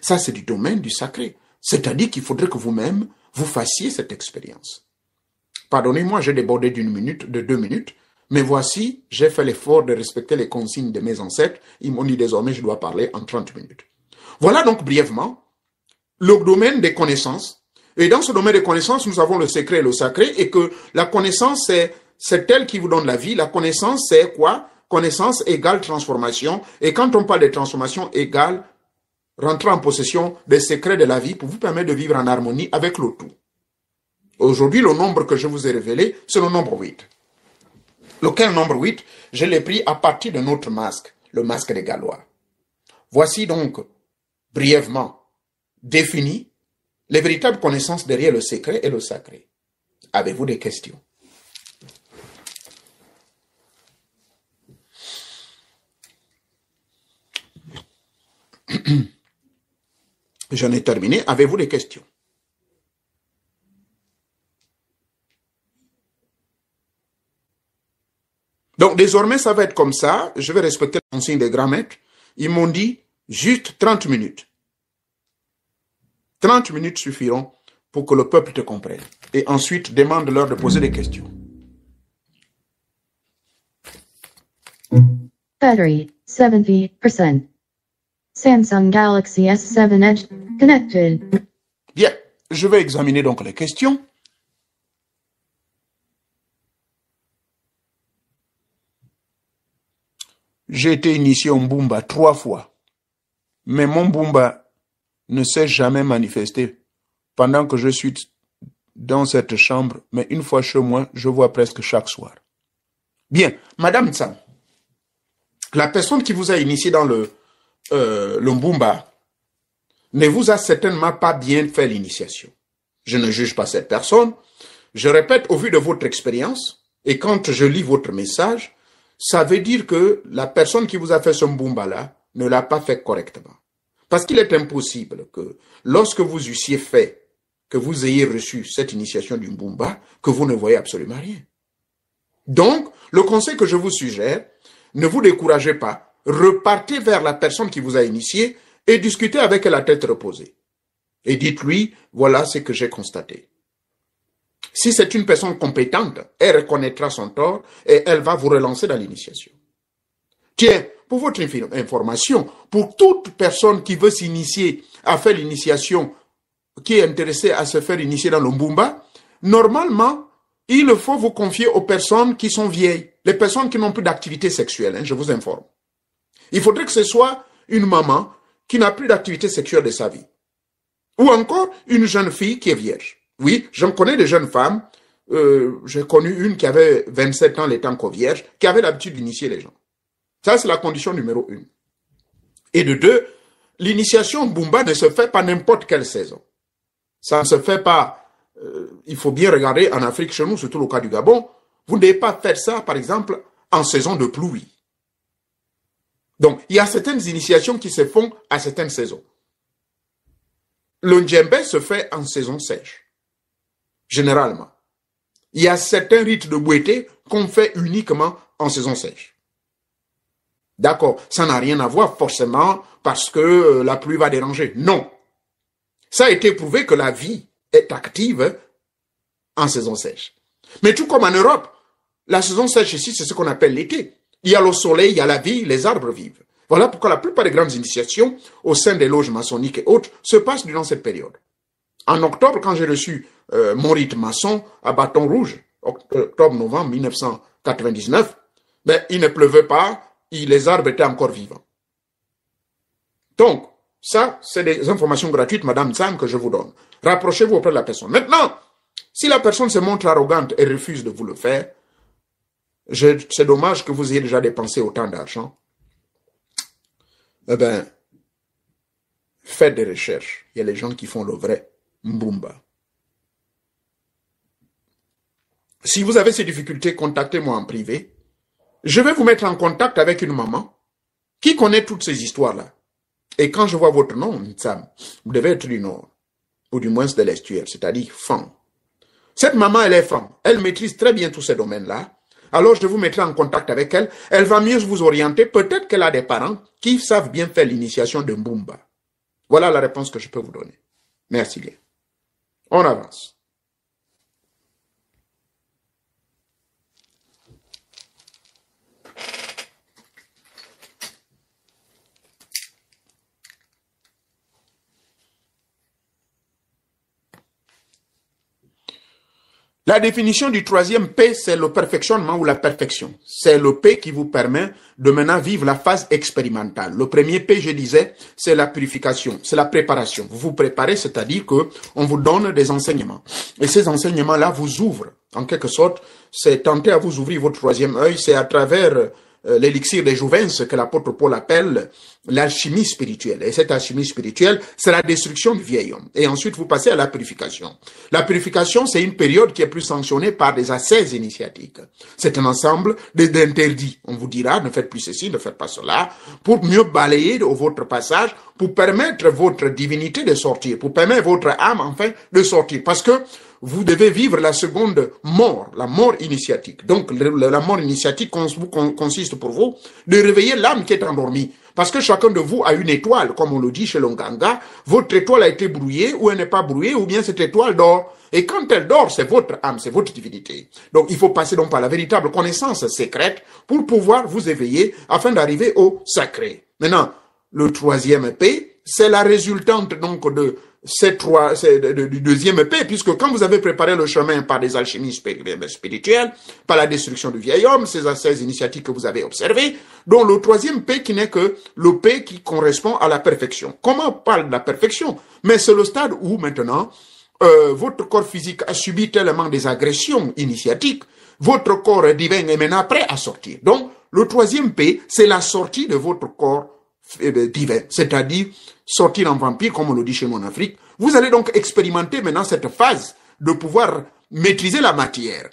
Ça, c'est du domaine du sacré. C'est-à-dire qu'il faudrait que vous-même, vous fassiez cette expérience. Pardonnez-moi, j'ai débordé d'une minute, de 2 minutes, mais voici, j'ai fait l'effort de respecter les consignes de mes ancêtres. Ils m'ont dit désormais, je dois parler en 30 minutes. Voilà donc brièvement le domaine des connaissances. Et dans ce domaine des connaissances, nous avons le secret et le sacré, et que la connaissance, c'est elle qui vous donne la vie. La connaissance, c'est quoi? Connaissance égale transformation. Et quand on parle de transformation égale rentrer en possession des secrets de la vie pour vous permettre de vivre en harmonie avec le tout. Aujourd'hui, le nombre que je vous ai révélé, c'est le nombre 8. Lequel nombre 8? Je l'ai pris à partir de notre masque, le masque des Gallois. Voici donc, brièvement, défini les véritables connaissances derrière le secret et le sacré. Avez-vous des questions? J'en ai terminé. Avez-vous des questions? Donc, désormais, ça va être comme ça. Je vais respecter la consigne des grands maîtres. Ils m'ont dit juste 30 minutes. 30 minutes suffiront pour que le peuple te comprenne. Et ensuite, demande-leur de poser des questions. Battery, 70%. Samsung Galaxy S7 Edge, connected. Bien, je vais examiner donc les questions. J'ai été initié au Mbumba 3 fois, mais mon Mbumba ne s'est jamais manifesté pendant que je suis dans cette chambre, mais une fois chez moi, je vois presque chaque soir. Bien, Madame Tsam, la personne qui vous a initié dans le Mbumba ne vous a certainement pas bien fait l'initiation. Je ne juge pas cette personne. Je répète, au vu de votre expérience, et quand je lis votre message, ça veut dire que la personne qui vous a fait ce Mbumba-là ne l'a pas fait correctement. Parce qu'il est impossible que lorsque vous eussiez fait, que vous ayez reçu cette initiation du Mbumba, que vous ne voyez absolument rien. Donc, le conseil que je vous suggère, ne vous découragez pas, repartez vers la personne qui vous a initié et discutez avec elle à tête reposée. Et dites-lui, voilà ce que j'ai constaté. Si c'est une personne compétente, elle reconnaîtra son tort et elle va vous relancer dans l'initiation. Tiens, pour votre information, pour toute personne qui veut s'initier à faire l'initiation, qui est intéressée à se faire initier dans le Mbumba, normalement, il faut vous confier aux personnes qui sont vieilles, les personnes qui n'ont plus d'activité sexuelle, je vous informe. Il faudrait que ce soit une maman qui n'a plus d'activité sexuelle de sa vie. Ou encore une jeune fille qui est vierge. Oui, j'en connais des jeunes femmes. J'ai connu une qui avait 27 ans, l'étant qu'au vierge, qui avait l'habitude d'initier les gens. Ça, c'est la condition numéro 1. Et de 2, l'initiation Mbumba ne se fait pas n'importe quelle saison. Ça ne se fait pas, il faut bien regarder en Afrique, chez nous, surtout le cas du Gabon, vous ne devez pas faire ça, par exemple, en saison de pluie. Donc, il y a certaines initiations qui se font à certaines saisons. Le Ndjembe se fait en saison sèche, généralement. Il y a certains rites de Bouété qu'on fait uniquement en saison sèche. D'accord, ça n'a rien à voir forcément parce que la pluie va déranger. Non. Ça a été prouvé que la vie est active en saison sèche. Mais tout comme en Europe, la saison sèche ici, c'est ce qu'on appelle l'été. Il y a le soleil, il y a la vie, les arbres vivent. Voilà pourquoi la plupart des grandes initiations au sein des loges maçonniques et autres se passent durant cette période. En octobre, quand j'ai reçu mon rite maçon à Bâton Rouge, octobre-novembre 1999, ben, il ne pleuvait pas, les arbres étaient encore vivants. Donc, ça, c'est des informations gratuites, Madame Tsam, que je vous donne. Rapprochez-vous auprès de la personne. Maintenant, si la personne se montre arrogante et refuse de vous le faire, c'est dommage que vous ayez déjà dépensé autant d'argent. Eh bien, faites des recherches. Il y a les gens qui font le vrai Mbumba. Si vous avez ces difficultés, contactez-moi en privé. Je vais vous mettre en contact avec une maman qui connaît toutes ces histoires-là. Et quand je vois votre nom, Ntsam, vous devez être du Nord, ou du moins de l'estuaire, c'est-à-dire femme. Cette maman, elle est femme. Elle maîtrise très bien tous ces domaines-là. Alors, je vous mettrai en contact avec elle. Elle va mieux vous orienter. Peut-être qu'elle a des parents qui savent bien faire l'initiation de Mbumba. Voilà la réponse que je peux vous donner. Merci bien. On avance. La définition du troisième P, c'est le perfectionnement ou la perfection. C'est le P qui vous permet de maintenant vivre la phase expérimentale. Le premier P, je disais, c'est la purification, c'est la préparation. Vous vous préparez, c'est-à-dire que on vous donne des enseignements. Et ces enseignements-là vous ouvrent. En quelque sorte, c'est tenter à vous ouvrir votre troisième œil. C'est à travers l'élixir des Jouvence que l'apôtre Paul appelle l'alchimie spirituelle. Et cette alchimie spirituelle, c'est la destruction du vieil homme. Et ensuite, vous passez à la purification. La purification, c'est une période qui est plus sanctionnée par des ascèses initiatiques. C'est un ensemble d'interdits. On vous dira, ne faites plus ceci, ne faites pas cela, pour mieux balayer votre passage, pour permettre votre divinité de sortir, pour permettre votre âme, enfin, de sortir. Parce que vous devez vivre la seconde mort, la mort initiatique. Donc, la mort initiatique consiste pour vous de réveiller l'âme qui est endormie. Parce que chacun de vous a une étoile, comme on le dit chez l'Onganga. Votre étoile a été brouillée, ou elle n'est pas brouillée, ou bien cette étoile dort. Et quand elle dort, c'est votre âme, c'est votre divinité. Donc, il faut passer donc par la véritable connaissance secrète pour pouvoir vous éveiller afin d'arriver au sacré. Maintenant, le troisième P, c'est la résultante donc de du deuxième P, puisque quand vous avez préparé le chemin par des alchimies spirituelles, par la destruction du vieil homme, ces ascèses initiatiques que vous avez observées, dont le troisième P qui n'est que le P qui correspond à la perfection. Comment on parle de la perfection? Mais c'est le stade où maintenant, votre corps physique a subi tellement des agressions initiatiques, votre corps divin est maintenant prêt à sortir. Donc, le troisième P, c'est la sortie de votre corps divin, c'est-à-dire sortir en vampire, comme on le dit chez nous en Afrique. Vous allez donc expérimenter maintenant cette phase de pouvoir maîtriser la matière.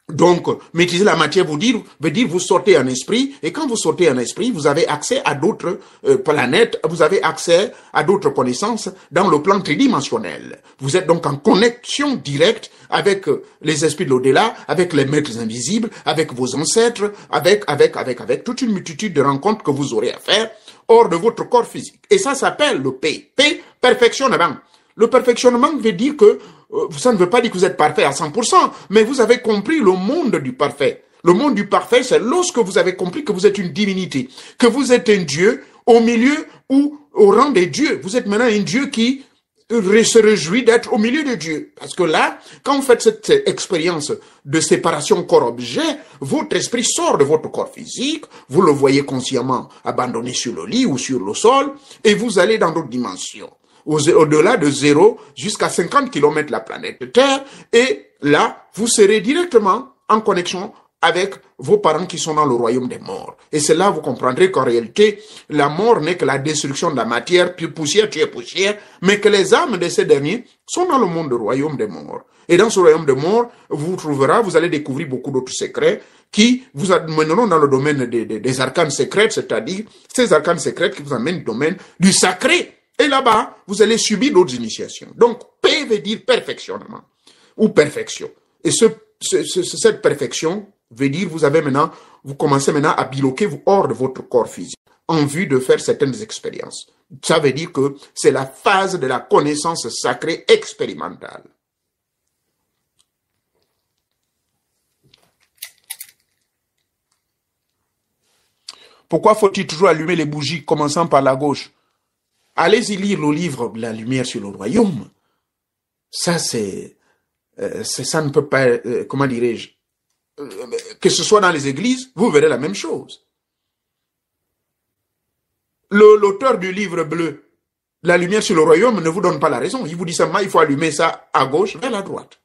Donc, maîtriser la matière veut dire vous sortez en esprit, et quand vous sortez en esprit, vous avez accès à d'autres planètes, vous avez accès à d'autres connaissances dans le plan tridimensionnel. Vous êtes donc en connexion directe avec les esprits de l'au-delà, avec les maîtres invisibles, avec vos ancêtres, avec toute une multitude de rencontres que vous aurez à faire hors de votre corps physique. Et ça s'appelle le P. P, perfectionnement. Le perfectionnement veut dire que ça ne veut pas dire que vous êtes parfait à 100%, mais vous avez compris le monde du parfait. Le monde du parfait, c'est lorsque vous avez compris que vous êtes une divinité, que vous êtes un Dieu au milieu ou au rang des dieux. Vous êtes maintenant un Dieu qui se réjouit d'être au milieu de Dieu. Parce que là, quand vous faites cette expérience de séparation corps-objet, votre esprit sort de votre corps physique, vous le voyez consciemment abandonné sur le lit ou sur le sol, et vous allez dans d'autres dimensions. Au-delà de 0 jusqu'à 50 km la planète Terre, et là, vous serez directement en connexion avec vos parents qui sont dans le royaume des morts. Et c'est là vous comprendrez qu'en réalité, la mort n'est que la destruction de la matière, puis poussière, tu es poussière, mais que les âmes de ces derniers sont dans le monde du royaume des morts. Et dans ce royaume des morts, vous allez découvrir beaucoup d'autres secrets qui vous amèneront dans le domaine des arcanes secrètes, c'est-à-dire ces arcanes secrètes qui vous amènent au domaine du sacré. Et là-bas, vous allez subir d'autres initiations. Donc, P veut dire perfectionnement ou perfection. Et cette perfection veut dire vous commencez maintenant à biloquer hors de votre corps physique en vue de faire certaines expériences. Ça veut dire que c'est la phase de la connaissance sacrée expérimentale. Pourquoi faut-il toujours allumer les bougies, commençant par la gauche? Allez-y lire le livre La lumière sur le royaume. Ça, ça ne peut pas, comment dirais-je, que ce soit dans les églises, vous verrez la même chose. L'auteur du livre bleu, La lumière sur le royaume, ne vous donne pas la raison. Il vous dit seulement, il faut allumer ça à gauche, vers la droite.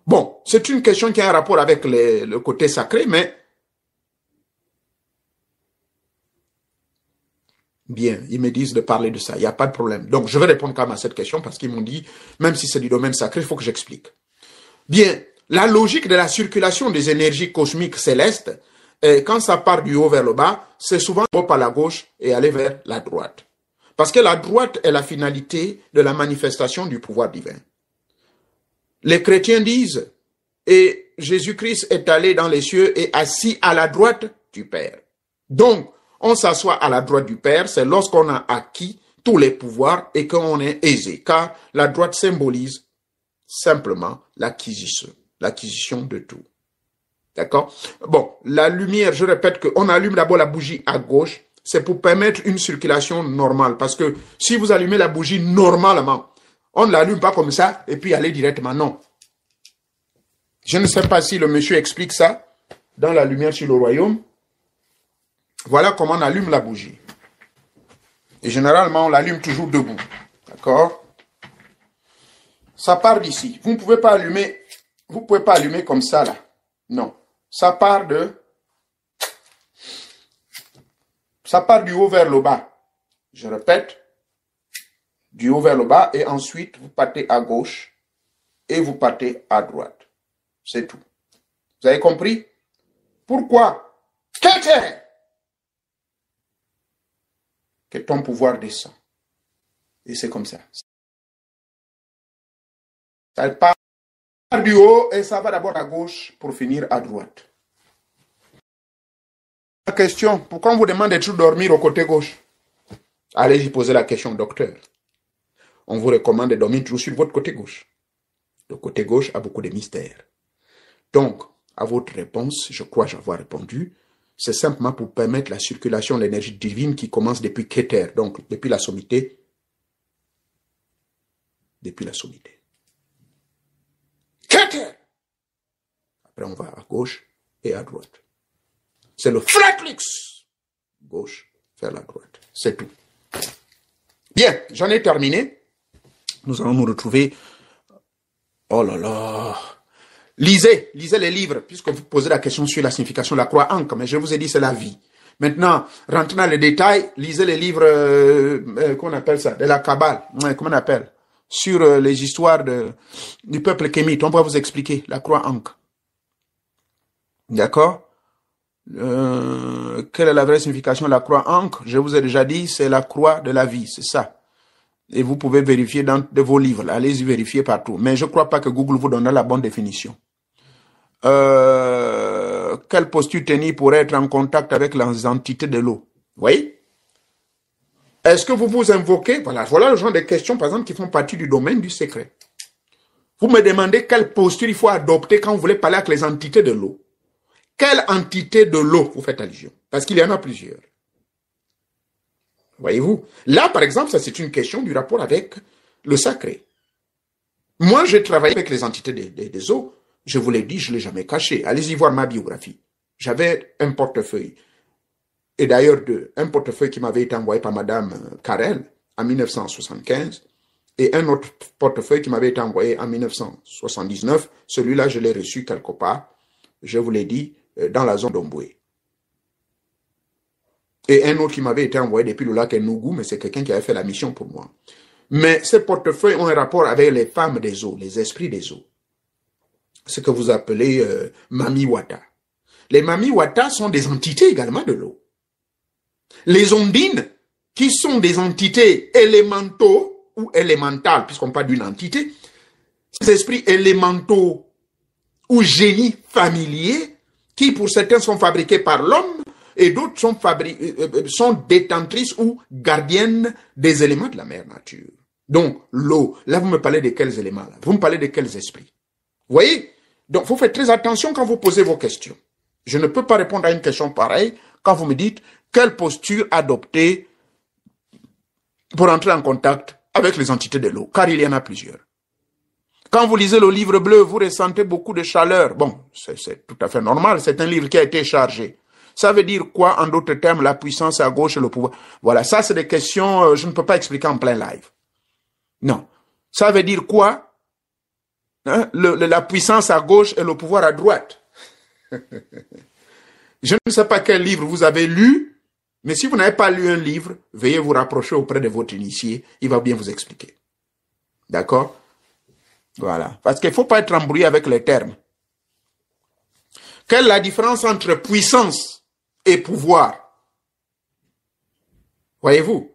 Bon, c'est une question qui a un rapport avec le côté sacré, mais bien, ils me disent de parler de ça, il n'y a pas de problème. Donc, je vais répondre quand même à cette question parce qu'ils m'ont dit, même si c'est du domaine sacré, il faut que j'explique. Bien, la logique de la circulation des énergies cosmiques célestes, quand ça part du haut vers le bas, c'est souvent par la gauche et aller vers la droite. Parce que la droite est la finalité de la manifestation du pouvoir divin. Les chrétiens disent, et Jésus-Christ est allé dans les cieux et assis à la droite du Père. Donc, on s'assoit à la droite du Père, c'est lorsqu'on a acquis tous les pouvoirs et qu'on est aisé, car la droite symbolise simplement l'acquisition de tout. D'accord? Bon, la lumière, je répète qu'on allume d'abord la bougie à gauche, c'est pour permettre une circulation normale, parce que si vous allumez la bougie normalement, on ne l'allume pas comme ça et puis aller directement, non. Je ne sais pas si le monsieur explique ça dans la lumière sur le royaume. Voilà comment on allume la bougie. Et généralement, on l'allume toujours debout. D'accord? Ça part d'ici. Vous ne pouvez pas allumer comme ça, là. Non. Ça part du haut vers le bas. Je répète. Du haut vers le bas. Et ensuite, vous partez à gauche. Et vous partez à droite. C'est tout. Vous avez compris? Pourquoi? Que ton pouvoir descend. Et c'est comme ça. Ça part du haut et ça va d'abord à gauche pour finir à droite. La question, pourquoi on vous demande de toujours dormir au côté gauche? Allez-y poser la question, docteur. On vous recommande de dormir toujours sur votre côté gauche. Le côté gauche a beaucoup de mystères. Donc, à votre réponse, je crois j'avoir répondu, c'est simplement pour permettre la circulation de l'énergie divine qui commence depuis Keter, donc depuis la sommité. Depuis la sommité. Keter! Après, on va à gauche et à droite. C'est le Fretlix. Gauche vers la droite. C'est tout. Bien, j'en ai terminé. Nous allons nous retrouver. Oh là là. Lisez les livres, puisque vous posez la question sur la signification de la croix Ankh, mais je vous ai dit c'est la vie. Maintenant, rentrez dans les détails, lisez les livres, comment on appelle ça, de la Kabbale, comment on appelle, sur les histoires du peuple kémite. On va vous expliquer la croix Ankh. D'accord? Quelle est la vraie signification de la croix Ankh? Je vous ai déjà dit, c'est la croix de la vie, c'est ça. Et vous pouvez vérifier dans de vos livres, allez-y vérifier partout. Mais je ne crois pas que Google vous donnera la bonne définition. Quelle posture tenir pour être en contact avec les entités de l'eau? Vous voyez? Est-ce que vous vous invoquez? Voilà le genre de questions, par exemple, qui font partie du domaine du secret. Vous me demandez quelle posture il faut adopter quand vous voulez parler avec les entités de l'eau. Quelle entité de l'eau vous faites allusion? Parce qu'il y en a plusieurs. Voyez-vous? Là, par exemple, ça c'est une question du rapport avec le sacré. Moi, j'ai travaillé avec les entités des eaux. Je vous l'ai dit, je ne l'ai jamais caché. Allez-y voir ma biographie. J'avais un portefeuille. Et d'ailleurs, un portefeuille qui m'avait été envoyé par Madame Carrel en 1975 et un autre portefeuille qui m'avait été envoyé en 1979. Celui-là, je l'ai reçu quelque part, je vous l'ai dit, dans la zone d'Omboué. Et un autre qui m'avait été envoyé depuis le lac Nougou, mais c'est quelqu'un qui avait fait la mission pour moi. Mais ces portefeuilles ont un rapport avec les femmes des eaux, les esprits des eaux. Ce que vous appelez Mami Wata. Les Mami Wata sont des entités également de l'eau. Les ondines, qui sont des entités élémentaux ou élémentales, puisqu'on parle d'une entité, ces esprits élémentaux ou génies familiers, qui pour certains sont fabriqués par l'homme, et d'autres sont détentrices ou gardiennes des éléments de la mère nature. Donc, l'eau, là vous me parlez de quels éléments là? Vous me parlez de quels esprits? Vous voyez? Donc, il faut faire très attention quand vous posez vos questions. Je ne peux pas répondre à une question pareille quand vous me dites quelle posture adopter pour entrer en contact avec les entités de l'eau, car il y en a plusieurs. Quand vous lisez le livre bleu, vous ressentez beaucoup de chaleur. Bon, c'est tout à fait normal, c'est un livre qui a été chargé. Ça veut dire quoi, en d'autres termes, la puissance à gauche et le pouvoir? Voilà, ça c'est des questions, je ne peux pas expliquer en plein live. Non. Ça veut dire quoi? Hein? La puissance à gauche et le pouvoir à droite. Je ne sais pas quel livre vous avez lu, mais si vous n'avez pas lu un livre, veuillez vous rapprocher auprès de votre initié, il va bien vous expliquer. D'accord? Voilà. Parce qu'il ne faut pas être embrouillé avec les termes. Quelle est la différence entre puissance et pouvoir? Voyez-vous?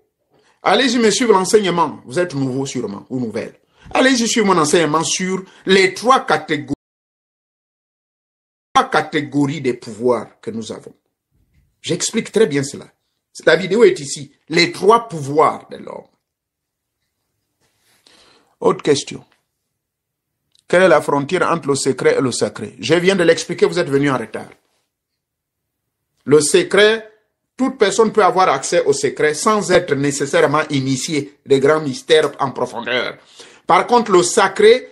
Allez-y me suivre l'enseignement. Vous êtes nouveau sûrement, ou nouvelle. Allez-y suivre mon enseignement sur les trois catégories des pouvoirs que nous avons. J'explique très bien cela. La vidéo est ici. Les trois pouvoirs de l'homme. Autre question. Quelle est la frontière entre le secret et le sacré? Je viens de l'expliquer, vous êtes venu en retard. Le secret, toute personne peut avoir accès au secret sans être nécessairement initié des grands mystères en profondeur. Par contre, le sacré,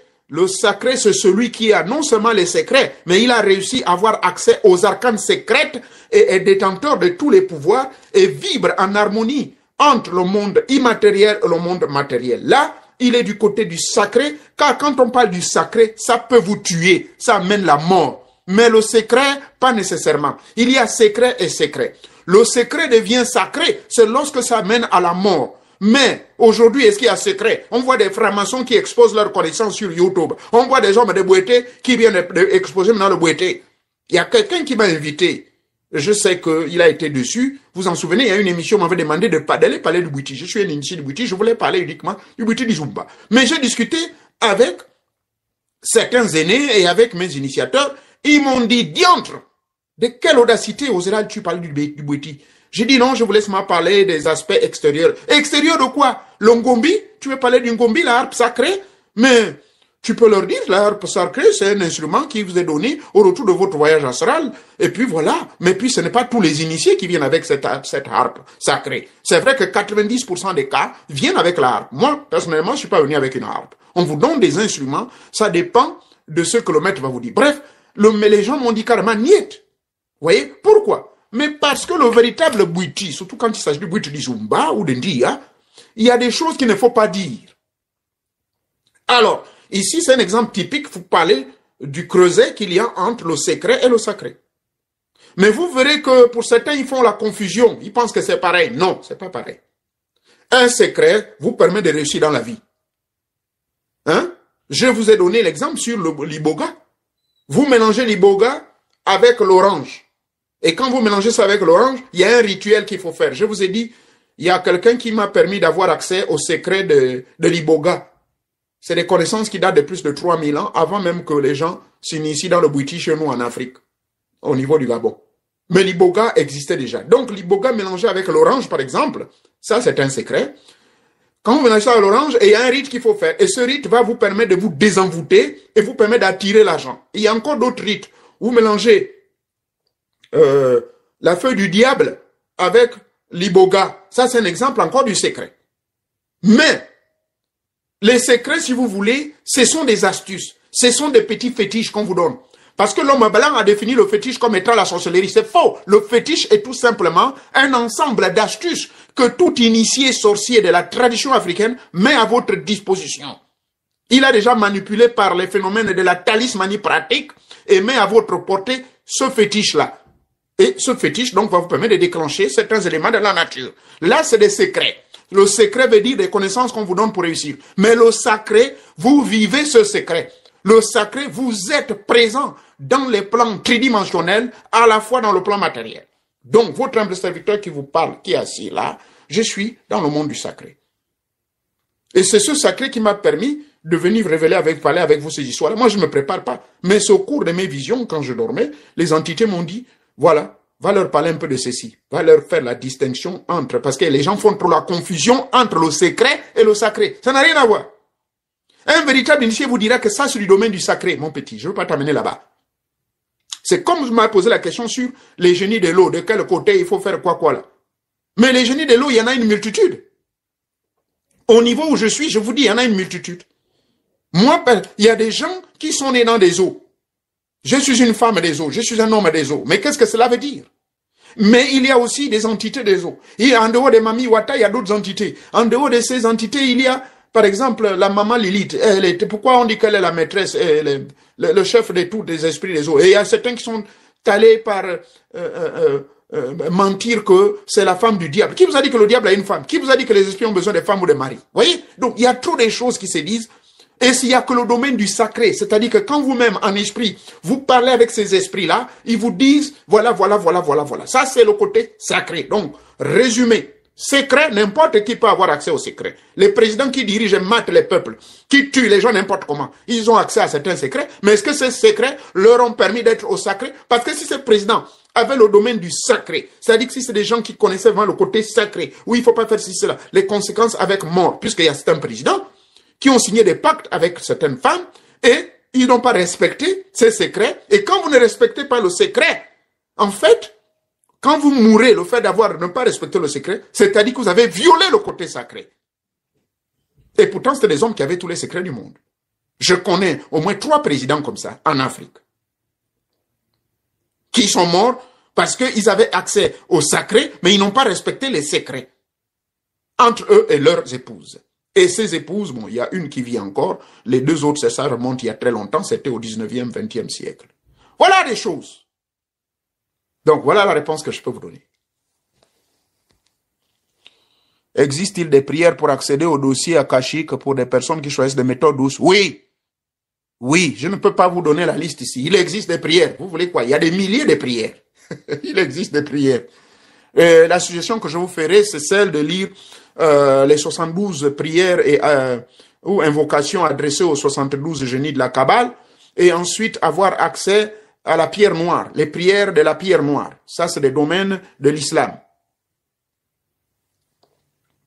c'est celui qui a non seulement les secrets, mais il a réussi à avoir accès aux arcanes secrètes et est détenteur de tous les pouvoirs et vibre en harmonie entre le monde immatériel et le monde matériel. Là, il est du côté du sacré, car quand on parle du sacré, ça peut vous tuer, ça amène la mort. Mais le secret, pas nécessairement. Il y a secret et secret. Le secret devient sacré, c'est lorsque ça mène à la mort. Mais aujourd'hui, est-ce qu'il y a secret? On voit des francs-maçons qui exposent leurs connaissances sur YouTube. On voit des hommes de Bouété qui viennent exposer maintenant le Bouété. Il y a quelqu'un qui m'a invité. Je sais qu'il a été dessus. Vous en souvenez, il y a une émission, m'avait demandé d'aller parler du Bouiti. Je suis un initié du Bouiti, je voulais parler uniquement du Bouiti du Zumba. Mais j'ai discuté avec certains aînés et avec mes initiateurs. Ils m'ont dit, diantre, de quelle audacité oseras-tu parler du Bouiti? J'ai dit non, je vous laisse moi parler des aspects extérieurs. Extérieur de quoi? Le ngombi? Tu veux parler du ngombi, la harpe sacrée? Mais tu peux leur dire, la harpe sacrée, c'est un instrument qui vous est donné au retour de votre voyage astral. Et puis voilà. Mais puis ce n'est pas tous les initiés qui viennent avec cette harpe sacrée. C'est vrai que 90% des cas viennent avec la harpe. Moi, personnellement, je ne suis pas venu avec une harpe. On vous donne des instruments, ça dépend de ce que le maître va vous dire. Bref, les gens m'ont dit carrément, niet. Vous voyez? Pourquoi? Mais parce que le véritable Bouiti, surtout quand il s'agit du Bouiti du Zumba ou de Ndia, il y a des choses qu'il ne faut pas dire. Alors, ici, c'est un exemple typique, vous parlez du creuset qu'il y a entre le secret et le sacré. Mais vous verrez que pour certains, ils font la confusion. Ils pensent que c'est pareil. Non, c'est pas pareil. Un secret vous permet de réussir dans la vie. Hein? Je vous ai donné l'exemple sur l'iboga. Vous mélangez l'iboga avec l'orange. Et quand vous mélangez ça avec l'orange, il y a un rituel qu'il faut faire. Je vous ai dit, il y a quelqu'un qui m'a permis d'avoir accès au secret de l'iboga. C'est des connaissances qui datent de plus de 3000 ans, avant même que les gens s'initient dans le Bouiti chez nous en Afrique, au niveau du Gabon. Mais l'iboga existait déjà. Donc l'iboga mélangé avec l'orange, par exemple, ça c'est un secret. Quand vous mélangez ça avec l'orange, il y a un rite qu'il faut faire. Et ce rite va vous permettre de vous désenvoûter et vous permettre d'attirer l'argent. Il y a encore d'autres rites. Vous mélangez la feuille du diable avec l'iboga. Ça, c'est un exemple encore du secret. Mais, les secrets, si vous voulez, ce sont des astuces. Ce sont des petits fétiches qu'on vous donne. Parce que l'homme blanc a défini le fétiche comme étant la sorcellerie. C'est faux. Le fétiche est tout simplement un ensemble d'astuces que tout initié sorcier de la tradition africaine met à votre disposition. Il a déjà manipulé par les phénomènes de la talismanie pratique et met à votre portée ce fétiche-là. Et ce fétiche, donc, va vous permettre de déclencher certains éléments de la nature. Là, c'est des secrets. Le secret veut dire des connaissances qu'on vous donne pour réussir. Mais le sacré, vous vivez ce secret. Le sacré, vous êtes présent dans les plans tridimensionnels, à la fois dans le plan matériel. Donc, votre humble serviteur qui vous parle, qui est assis là, je suis dans le monde du sacré. Et c'est ce sacré qui m'a permis de venir parler avec vous ces histoires. Moi, je ne me prépare pas. Mais c'est au cours de mes visions, quand je dormais, les entités m'ont dit, voilà, va leur parler un peu de ceci. Va leur faire la distinction entre, parce que les gens font trop la confusion entre le secret et le sacré. Ça n'a rien à voir. Un véritable initié vous dira que ça, c'est du domaine du sacré, mon petit. Je ne veux pas t'amener là-bas. C'est comme je m'ai posé la question sur les génies de l'eau. De quel côté il faut faire quoi là. Mais les génies de l'eau, il y en a une multitude. Au niveau où je suis, je vous dis, il y en a une multitude. Moi, il y a des gens qui sont nés dans des eaux. Je suis une femme des eaux, je suis un homme des eaux. Mais qu'est-ce que cela veut dire? Mais il y a aussi des entités des eaux. En dehors de Mami Wata, il y a d'autres entités. En dehors de ces entités, il y a, par exemple, la maman Lilith. Pourquoi on dit qu'elle est la maîtresse, le chef de tous les esprits des eaux? Et il y a certains qui sont allés par mentir que c'est la femme du diable. Qui vous a dit que le diable a une femme? Qui vous a dit que les esprits ont besoin de femmes ou de maris? Vous voyez? Donc, il y a trop de choses qui se disent. Et s'il n'y a que le domaine du sacré, c'est-à-dire que quand vous-même, en esprit, vous parlez avec ces esprits-là, ils vous disent, voilà. Ça, c'est le côté sacré. Donc, résumé, secret, n'importe qui peut avoir accès au secret. Les présidents qui dirigent et matent les peuples, qui tuent les gens n'importe comment, ils ont accès à certains secrets. Mais est-ce que ces secrets leur ont permis d'être au sacré? Parce que si ces présidents avaient le domaine du sacré, c'est-à-dire que si c'est des gens qui connaissaient vraiment le côté sacré, où il ne faut pas faire ceci, cela, les conséquences avec mort, puisqu'il y a certains présidents qui ont signé des pactes avec certaines femmes et ils n'ont pas respecté ces secrets. Et quand vous ne respectez pas le secret, en fait, quand vous mourrez, le fait d'avoir ne pas respecté le secret, c'est-à-dire que vous avez violé le côté sacré. Et pourtant, c'était des hommes qui avaient tous les secrets du monde. Je connais au moins 3 présidents comme ça en Afrique, qui sont morts parce qu'ils avaient accès au sacré, mais ils n'ont pas respecté les secrets entre eux et leurs épouses. Et ces épouses, bon, il y a une qui vit encore, les 2 autres, ça remonte il y a très longtemps, c'était au 19e, 20e siècle. Voilà des choses. Donc, voilà la réponse que je peux vous donner. Existe-t-il des prières pour accéder au dossier akashique pour des personnes qui choisissent des méthodes douces? Oui. Oui, je ne peux pas vous donner la liste ici. Il existe des prières. Vous voulez quoi? Il y a des milliers de prières. Il existe des prières. La suggestion que je vous ferai, c'est celle de lire les 72 prières ou invocations adressées aux 72 génies de la Kabbale et ensuite avoir accès à la pierre noire, les prières de la pierre noire. Ça, c'est des domaines de l'islam.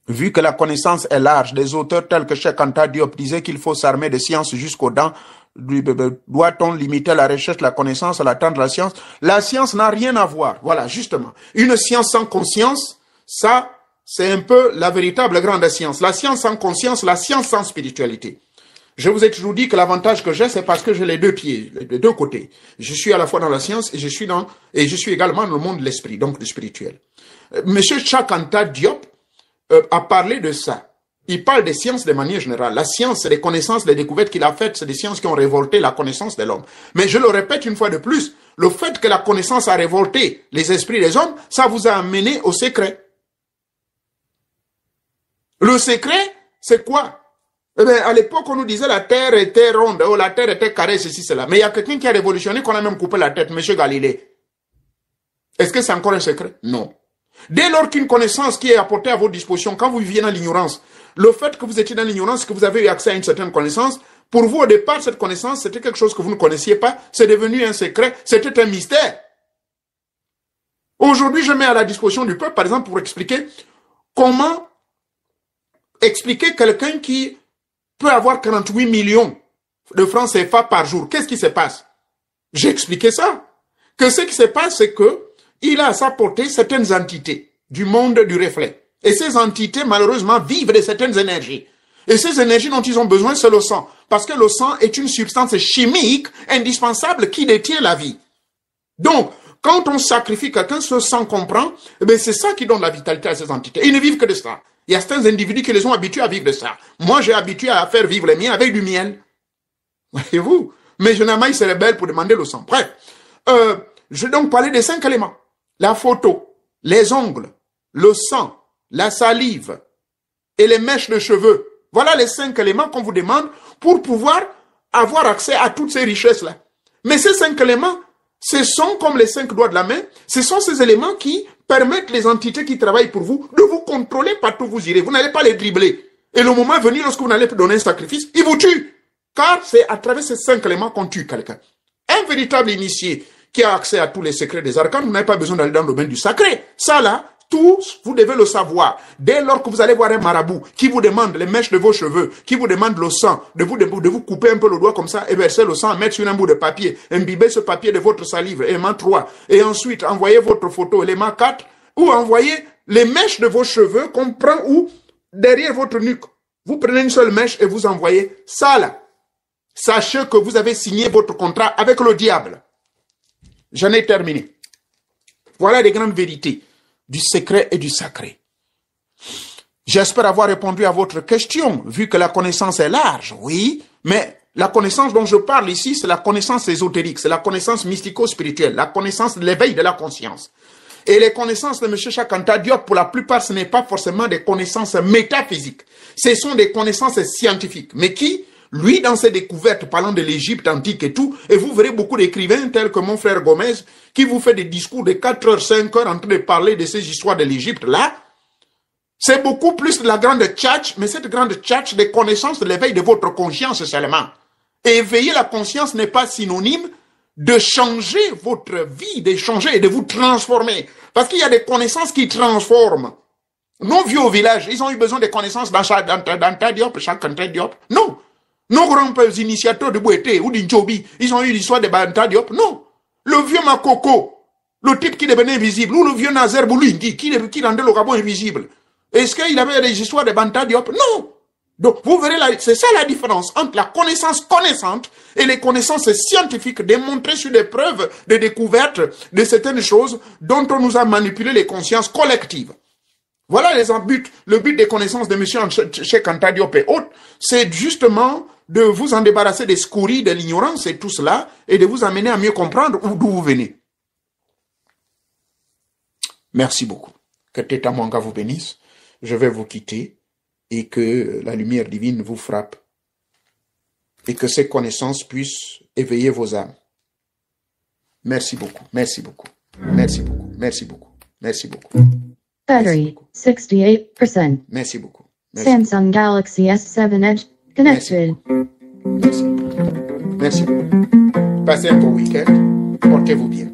Vu que la connaissance est large, des auteurs tels que Cheikh Anta Diop disaient qu'il faut s'armer de science jusqu'aux dents. Doit-on limiter la recherche, la connaissance à l'attente de la science? La science n'a rien à voir. Voilà, justement. Une science sans conscience, ça, c'est un peu la véritable grande science. La science sans conscience, la science sans spiritualité. Je vous ai toujours dit que l'avantage que j'ai, c'est parce que j'ai les 2 pieds, les 2 côtés. Je suis à la fois dans la science et je suis également dans le monde de l'esprit, donc du spirituel. Monsieur Cheikh Anta Diop a parlé de ça. Il parle des sciences de manière générale. La science, c'est les connaissances, les découvertes qu'il a faites, c'est des sciences qui ont révolté la connaissance de l'homme. Mais je le répète une fois de plus, le fait que la connaissance a révolté les esprits des hommes, ça vous a amené au secret. Le secret, c'est quoi? Eh bien, à l'époque, on nous disait la terre était ronde, oh, la terre était carrée, ceci, cela. Mais il y a quelqu'un qui a révolutionné, qu'on a même coupé la tête, M. Galilée. Est-ce que c'est encore un secret? Non. Dès lors qu'une connaissance qui est apportée à votre disposition, quand vous viviez dans l'ignorance, le fait que vous étiez dans l'ignorance, que vous avez eu accès à une certaine connaissance, pour vous, au départ, cette connaissance, c'était quelque chose que vous ne connaissiez pas, c'est devenu un secret, c'était un mystère. Aujourd'hui, je mets à la disposition du peuple, par exemple, pour expliquer comment expliquer quelqu'un qui peut avoir 48 millions de francs CFA par jour. Qu'est-ce qui se passe? J'ai expliqué ça. Que ce qui se passe, c'est que il a à sa portée certaines entités du monde du reflet. Et ces entités, malheureusement, vivent de certaines énergies. Et ces énergies dont ils ont besoin, c'est le sang. Parce que le sang est une substance chimique indispensable qui détient la vie. Donc, quand on sacrifie quelqu'un, ce sang qu'on prend, eh c'est ça qui donne la vitalité à ces entités. Ils ne vivent que de ça. Il y a certains individus qui les ont habitués à vivre de ça. Moi, j'ai habitué à faire vivre les miens avec du miel. Voyez-vous? Mais généralement, ils se rebellent pour demander le sang. Bref, je vais donc parler des 5 éléments. La photo, les ongles, le sang, la salive et les mèches de cheveux. Voilà les 5 éléments qu'on vous demande pour pouvoir avoir accès à toutes ces richesses-là. Mais ces 5 éléments, ce sont comme les 5 doigts de la main, ce sont ces éléments qui permettent les entités qui travaillent pour vous de vous contrôler partout où vous irez. Vous n'allez pas les dribbler. Et le moment venu, lorsque vous n'allez plus donner un sacrifice, ils vous tuent. Car c'est à travers ces 5 éléments qu'on tue quelqu'un. Un véritable initié qui a accès à tous les secrets des arcanes, vous n'avez pas besoin d'aller dans le domaine du sacré. Ça là, tous, vous devez le savoir. Dès lors que vous allez voir un marabout qui vous demande les mèches de vos cheveux, qui vous demande le sang, de vous couper un peu le doigt comme ça, et verser le sang, mettre sur un bout de papier, imbiber ce papier de votre salive, élément 3, et ensuite envoyer votre photo, élément 4, ou envoyer les mèches de vos cheveux qu'on prend ou derrière votre nuque. Vous prenez une seule mèche et vous envoyez ça là. Sachez que vous avez signé votre contrat avec le diable. J'en ai terminé. Voilà les grandes vérités du secret et du sacré. J'espère avoir répondu à votre question, vu que la connaissance est large, oui, mais la connaissance dont je parle ici, c'est la connaissance ésotérique, c'est la connaissance mystico-spirituelle, la connaissance de l'éveil de la conscience. Et les connaissances de M. Cheikh Anta Diop, pour la plupart, ce n'est pas forcément des connaissances métaphysiques, ce sont des connaissances scientifiques, mais qui, lui, dans ses découvertes, parlant de l'Égypte antique et tout, et vous verrez beaucoup d'écrivains tels que mon frère Gomez, qui vous fait des discours de 4 heures, 5 heures en train de parler de ces histoires de l'Égypte là. C'est beaucoup plus de la grande tchatch, mais cette grande tchatch des connaissances de l'éveil de votre conscience seulement. Et éveiller la conscience n'est pas synonyme de changer votre vie, de changer et de vous transformer. Parce qu'il y a des connaissances qui transforment. Nos vieux au village, ils ont eu besoin de connaissances dans ta diop, chaque country diop. Non. Nos grands initiateurs de Bouété ou d'Inchobi, ils ont eu l'histoire de Banta diop. Non. Le vieux Makoko, le type qui devenait invisible, ou le vieux Nazer Boulingi, qui rendait le Gabon invisible. Est-ce qu'il avait des histoires de Banta diop? Non. Donc, vous verrez, c'est ça la différence entre la connaissance connaissante et les connaissances scientifiques démontrées sur des preuves de découverte de certaines choses dont on nous a manipulé les consciences collectives. Voilà le but des connaissances de M. Cheikh Anta Diop et autres, c'est justement de vous en débarrasser des scories, de l'ignorance et tout cela, et de vous amener à mieux comprendre d'où vous venez. Merci beaucoup. Que Teta Mwanga vous bénisse. Je vais vous quitter et que la lumière divine vous frappe et que ces connaissances puissent éveiller vos âmes. Merci beaucoup, merci beaucoup, merci beaucoup, merci beaucoup, merci beaucoup. Battery, 68%. Merci beaucoup. Merci. Samsung Galaxy S7 Edge, connected. Merci. Merci beaucoup. Passez un bon week-end, portez-vous bien.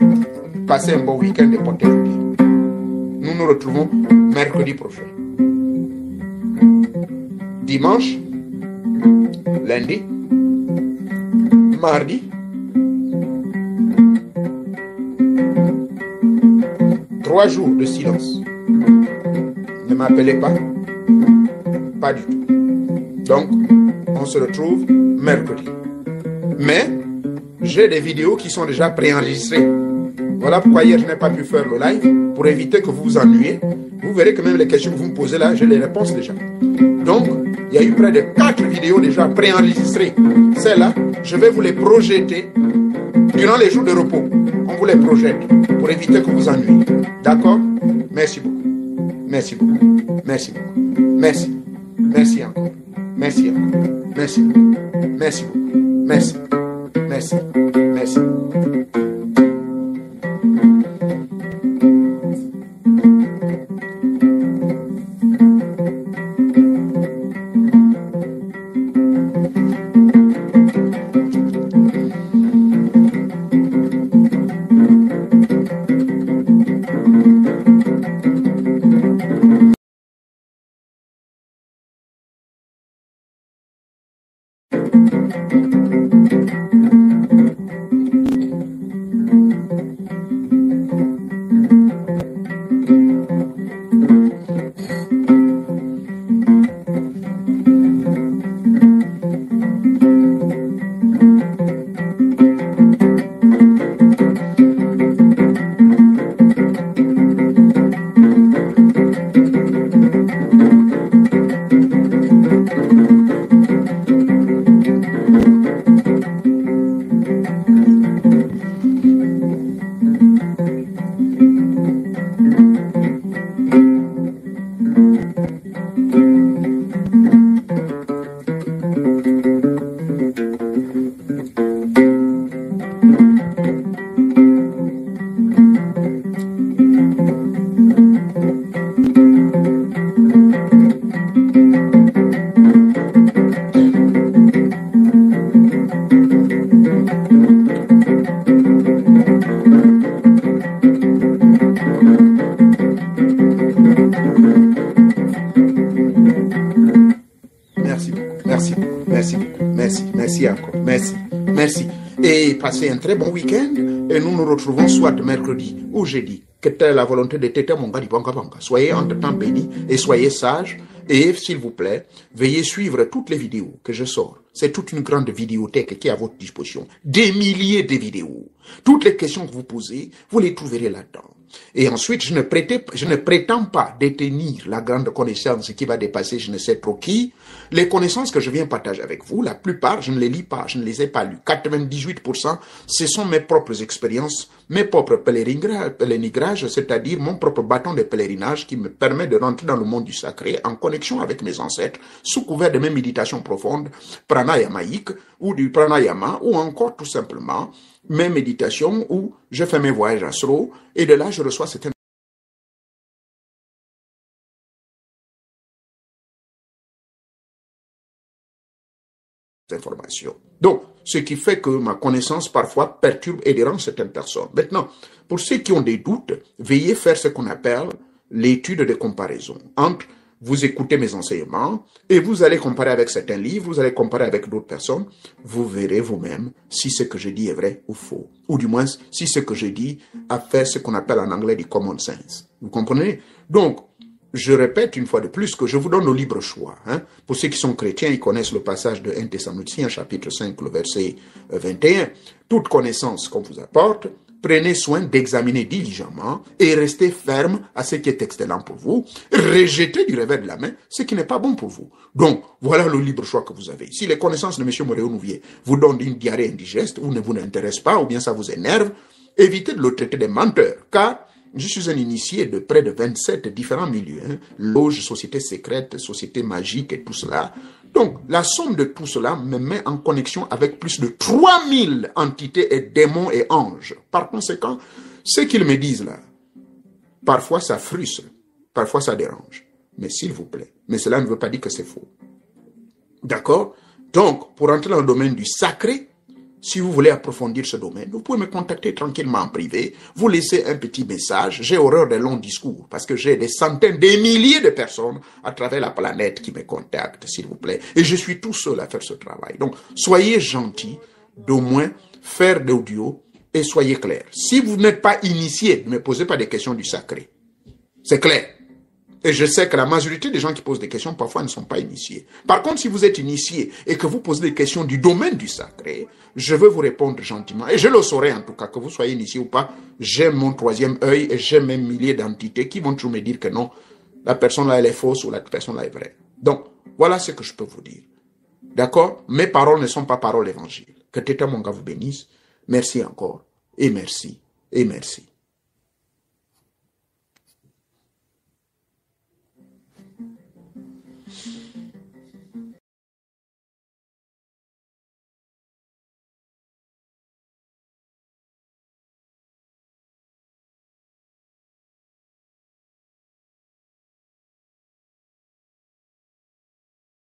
Passez un bon week-end et portez-vous bien. Nous nous retrouvons mercredi prochain. Dimanche, lundi, mardi, 3 jours de silence. Ne m'appelez pas, pas du tout. Donc, on se retrouve mercredi. Mais, j'ai des vidéos qui sont déjà préenregistrées. Voilà pourquoi hier je n'ai pas pu faire le live, pour éviter que vous vous ennuyez. Vous verrez que même les questions que vous me posez là, j'ai les réponses déjà. Donc, il y a eu près de 4 vidéos déjà préenregistrées. Celles-là, je vais vous les projeter durant les jours de repos. On vous les projette pour éviter que vous ennuyiez. D'accord? Merci beaucoup. Merci beaucoup. Merci beaucoup. Merci. Merci encore. Merci encore. Merci beaucoup. Merci beaucoup. Merci. Merci. Merci. Passez un très bon week-end et nous nous retrouvons soit mercredi ou jeudi. Que telle la volonté de Teta Mwanga di Banga Banga. Soyez entre-temps bénis et soyez sages. Et s'il vous plaît, veuillez suivre toutes les vidéos que je sors. C'est toute une grande vidéothèque qui est à votre disposition. Des milliers de vidéos. Toutes les questions que vous posez, vous les trouverez là-dedans. Et ensuite, je ne prétends pas détenir la grande connaissance qui va dépasser je ne sais trop qui. Les connaissances que je viens partager avec vous, la plupart, je ne les lis pas, je ne les ai pas lues. 98%, ce sont mes propres expériences, mes propres pèlerinages, c'est-à-dire mon propre bâton de pèlerinage qui me permet de rentrer dans le monde du sacré en connexion avec mes ancêtres, sous couvert de mes méditations profondes, pranayamaïques, ou du pranayama, ou encore tout simplement mes méditations où je fais mes voyages astraux et de là je reçois cette information. Donc, ce qui fait que ma connaissance parfois perturbe et dérange certaines personnes. Maintenant, pour ceux qui ont des doutes, veuillez faire ce qu'on appelle l'étude de comparaison entre vous écoutez mes enseignements et vous allez comparer avec certains livres, vous allez comparer avec d'autres personnes, vous verrez vous-même si ce que je dis est vrai ou faux. Ou du moins, si ce que je dis a fait ce qu'on appelle en anglais du common sense. Vous comprenez? Donc, je répète une fois de plus que je vous donne le libre choix. Pour ceux qui sont chrétiens, ils connaissent le passage de 1 Thessaloniciens, chapitre 5, le verset 21. Toute connaissance qu'on vous apporte, prenez soin d'examiner diligemment et restez ferme à ce qui est excellent pour vous. Rejetez du revers de la main ce qui n'est pas bon pour vous. Donc, voilà le libre choix que vous avez. Si les connaissances de M. Moréo-Nouvier vous donnent une diarrhée indigeste ou ne vous intéressent pas ou bien ça vous énerve, évitez de le traiter de menteur, car je suis un initié de près de 27 différents milieux, loges, sociétés secrètes, sociétés magiques et tout cela. Donc, la somme de tout cela me met en connexion avec plus de 3000 entités et démons et anges. Par conséquent, ce qu'ils me disent là, parfois ça frustre, parfois ça dérange. Mais s'il vous plaît, mais cela ne veut pas dire que c'est faux. D'accord? Donc, pour entrer dans le domaine du sacré, si vous voulez approfondir ce domaine, vous pouvez me contacter tranquillement en privé, vous laissez un petit message. J'ai horreur des longs discours parce que j'ai des centaines, des milliers de personnes à travers la planète qui me contactent, s'il vous plaît. Et je suis tout seul à faire ce travail. Donc, soyez gentils d'au moins faire d'audio et soyez clairs. Si vous n'êtes pas initié, ne me posez pas des questions du sacré. C'est clair. Et je sais que la majorité des gens qui posent des questions, parfois, ne sont pas initiés. Par contre, si vous êtes initié et que vous posez des questions du domaine du sacré, je vais vous répondre gentiment. Et je le saurai en tout cas, que vous soyez initié ou pas. J'ai mon troisième œil et j'ai mes milliers d'entités qui vont toujours me dire que non, la personne là, elle est fausse ou la personne là est vraie. Donc, voilà ce que je peux vous dire. D'accord? Mes paroles ne sont pas paroles d'évangile. Que Tété mon gars vous bénisse. Merci encore. Et merci. Et merci.